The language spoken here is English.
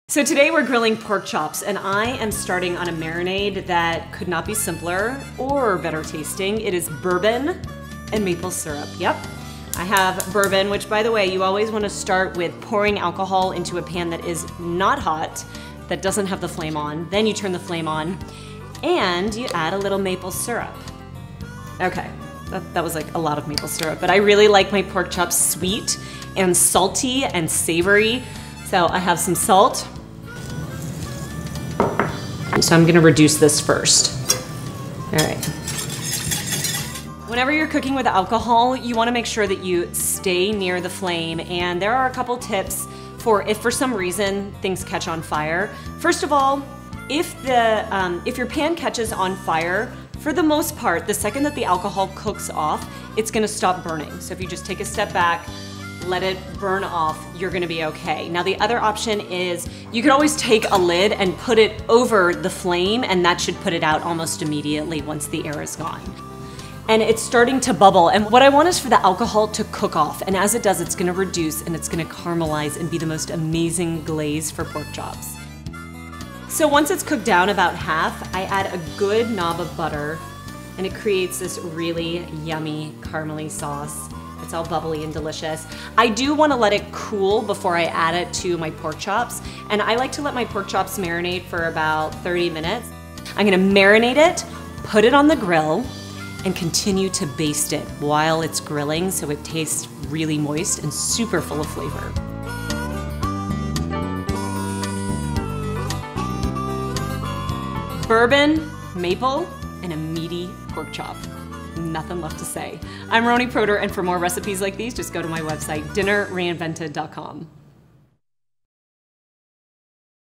So today we're grilling pork chops, and I am starting on a marinade that could not be simpler or better tasting. It is bourbon and maple syrup. Yep. I have bourbon, which by the way, you always want to start with pouring alcohol into a pan that is not hot, that doesn't have the flame on. Then you turn the flame on and you add a little maple syrup. Okay, that was like a lot of maple syrup, but I really like my pork chops sweet and salty and savory. So I have some salt. So I'm gonna reduce this first. All right. Whenever you're cooking with alcohol, you wanna make sure that you stay near the flame, and there are a couple tips for if for some reason things catch on fire. First of all, if your pan catches on fire, for the most part, the second that the alcohol cooks off, it's gonna stop burning. So if you just take a step back, let it burn off, you're gonna be okay. Now the other option is you could always take a lid and put it over the flame, and that should put it out almost immediately once the air is gone. And it's starting to bubble, and what I want is for the alcohol to cook off, and as it does, it's gonna reduce and it's gonna caramelize and be the most amazing glaze for pork chops. So once it's cooked down about half, I add a good knob of butter, and it creates this really yummy caramely sauce. It's all bubbly and delicious. I do want to let it cool before I add it to my pork chops, and I like to let my pork chops marinate for about 30 minutes. I'm gonna marinate it, put it on the grill, and continue to baste it while it's grilling so it tastes really moist and super full of flavor. Bourbon, maple, and a meaty pork chop. Nothing left to say. I'm Roni Proter, and for more recipes like these, just go to my website, dinnerreinvented.com.